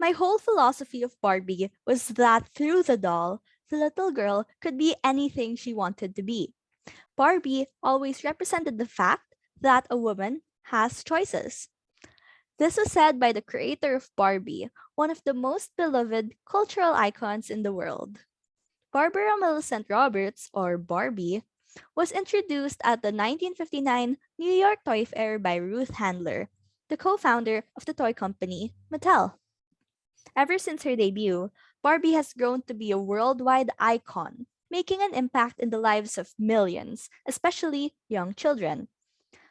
My whole philosophy of Barbie was that through the doll, the little girl could be anything she wanted to be. Barbie always represented the fact that a woman has choices. This was said by the creator of Barbie, one of the most beloved cultural icons in the world. Barbara Millicent Roberts, or Barbie, was introduced at the 1959 New York Toy Fair by Ruth Handler, the co founder of the toy company Mattel. Ever since her debut, Barbie has grown to be a worldwide icon, making an impact in the lives of millions, especially young children.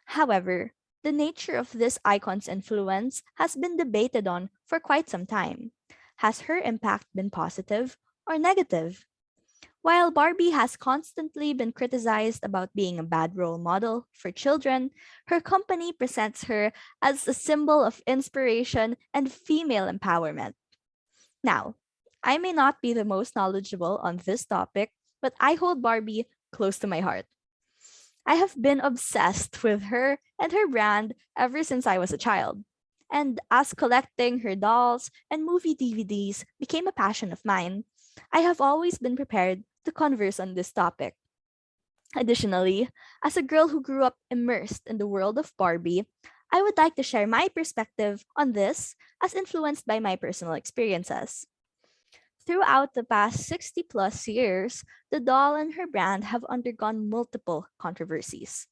However, the nature of this icon's influence has been debated on for quite some time. Has her impact been positive or negative? While Barbie has constantly been criticized about being a bad role model for children, her company presents her as a symbol of inspiration and female empowerment. Now, I may not be the most knowledgeable on this topic, but I hold Barbie close to my heart. I have been obsessed with her and her brand ever since I was a child. And as collecting her dolls and movie DVDs became a passion of mine, I have always been prepared to converse on this topic. Additionally, as a girl who grew up immersed in the world of Barbie, I would like to share my perspective on this as influenced by my personal experiences. Throughout the past 60 plus years, the doll and her brand have undergone multiple controversies.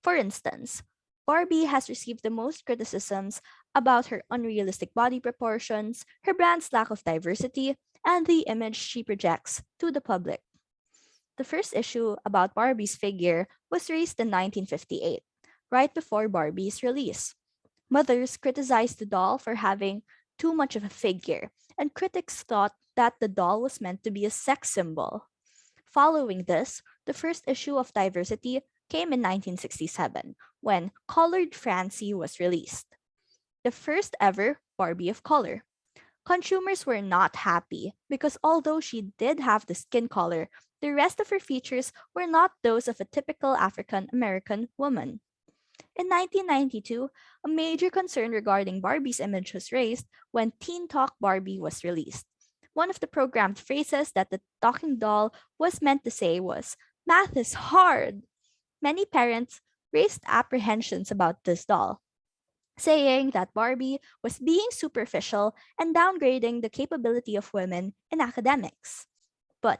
For instance, Barbie has received the most criticisms about her unrealistic body proportions, her brand's lack of diversity, and the image she projects to the public. The first issue about Barbie's figure was released in 1958, right before Barbie's release. Mothers criticized the doll for having too much of a figure, and critics thought that the doll was meant to be a sex symbol. Following this, the first issue of Diversity came in 1967 when Colored Francie was released, the first ever Barbie of color. Consumers were not happy because although she did have the skin color, the rest of her features were not those of a typical African American woman. In 1992, a major concern regarding Barbie's image was raised when Teen Talk Barbie was released. One of the programmed phrases that the talking doll was meant to say was, "Math is hard." Many parents raised apprehensions about this doll, saying that Barbie was being superficial and downgrading the capability of women in academics. But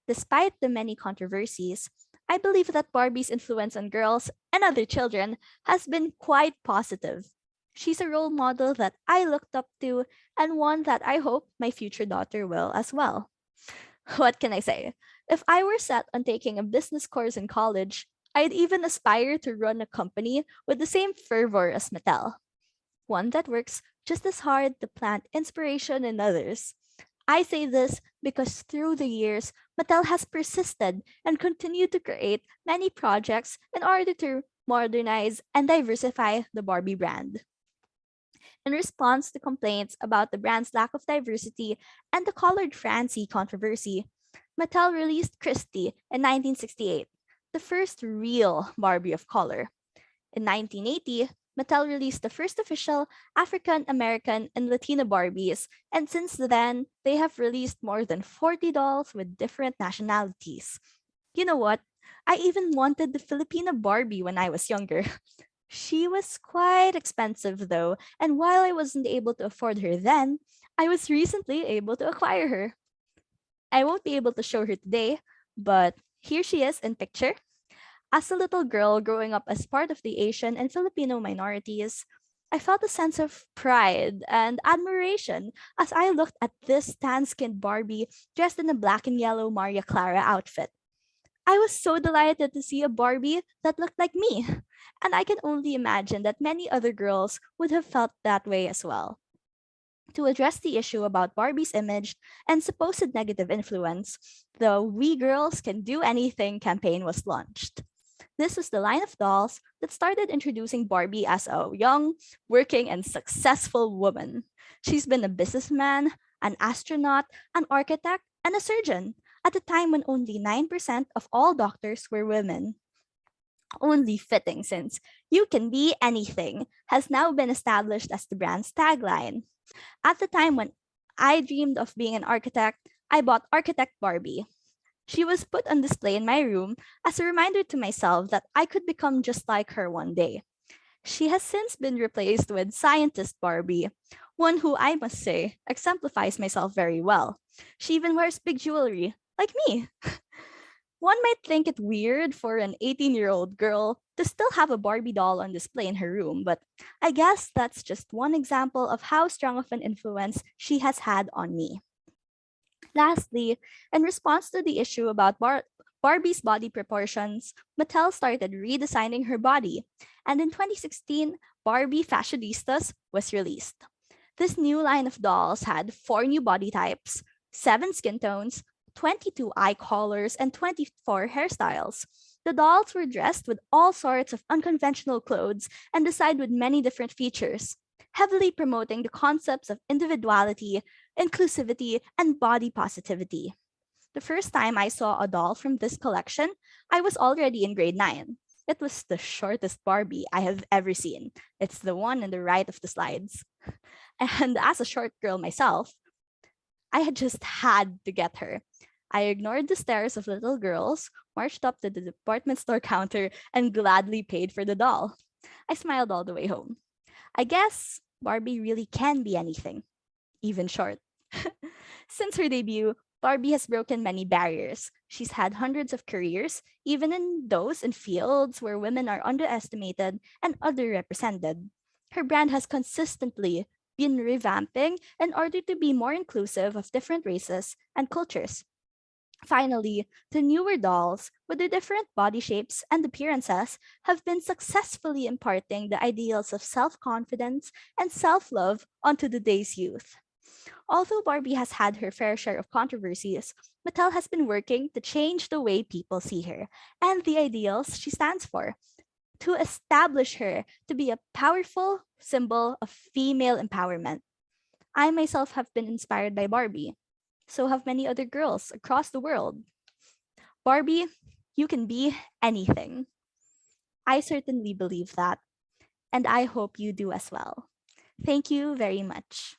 despite the many controversies, I believe that Barbie's influence on girls and other children has been quite positive. She's a role model that I looked up to and one that I hope my future daughter will as well. What can I say? If I were set on taking a business course in college, I'd even aspire to run a company with the same fervor as Mattel, one that works just as hard to plant inspiration in others. I say this because through the years, Mattel has persisted and continued to create many projects in order to modernize and diversify the Barbie brand. In response to complaints about the brand's lack of diversity and the colored Francie controversy, Mattel released Christie in 1968, the first real Barbie of color. In 1980, Mattel released the first official African American and Latino Barbies, and since then, they have released more than 40 dolls with different nationalities. You know what? I even wanted the Filipino Barbie when I was younger. She was quite expensive though, and while I wasn't able to afford her then, I was recently able to acquire her. I won't be able to show her today, but here she is in picture. As a little girl growing up as part of the Asian and Filipino minorities, I felt a sense of pride and admiration as I looked at this tan skinned Barbie dressed in a black and yellow Maria Clara outfit. I was so delighted to see a Barbie that looked like me, and I can only imagine that many other girls would have felt that way as well. To address the issue about Barbie's image and supposed negative influence, the We Girls Can Do Anything campaign was launched. This was the line of dolls that started introducing Barbie as a young, working, and successful woman. She's been a businessman, an astronaut, an architect, and a surgeon at a time when only 9% of all doctors were women. Only fitting since "you can be anything" has now been established as the brand's tagline. At the time when I dreamed of being an architect, I bought Architect Barbie. She was put on display in my room as a reminder to myself that I could become just like her one day. She has since been replaced with Scientist Barbie, one who I must say exemplifies myself very well. She even wears big jewelry, like me. One might think it weird for an 18-year-old girl to still have a Barbie doll on display in her room, but I guess that's just one example of how strong of an influence she has had on me. Lastly, in response to the issue about Barbie's body proportions, Mattel started redesigning her body, and in 2016, Barbie Fashionistas was released. This new line of dolls had 4 new body types, 7 skin tones, 22 eye colors, and 24 hairstyles. The dolls were dressed with all sorts of unconventional clothes and designed with many different features, heavily promoting the concepts of individuality, inclusivity, and body positivity. The first time I saw a doll from this collection, I was already in grade 9. It was the shortest Barbie I have ever seen. It's the one on the right of the slides. And as a short girl myself, I had just had to get her. I ignored the stares of little girls, marched up to the department store counter, and gladly paid for the doll. I smiled all the way home. I guess Barbie really can be anything, even short. Since her debut, Barbie has broken many barriers. She's had hundreds of careers, even in those in fields where women are underestimated and underrepresented. Her brand has consistently been revamping in order to be more inclusive of different races and cultures. Finally, the newer dolls, with their different body shapes and appearances, have been successfully imparting the ideals of self confidence and self love onto today's youth. Although Barbie has had her fair share of controversies, Mattel has been working to change the way people see her and the ideals she stands for, to establish her to be a powerful symbol of female empowerment. I myself have been inspired by Barbie. So have many other girls across the world. Barbie, you can be anything. I certainly believe that, and I hope you do as well. Thank you very much.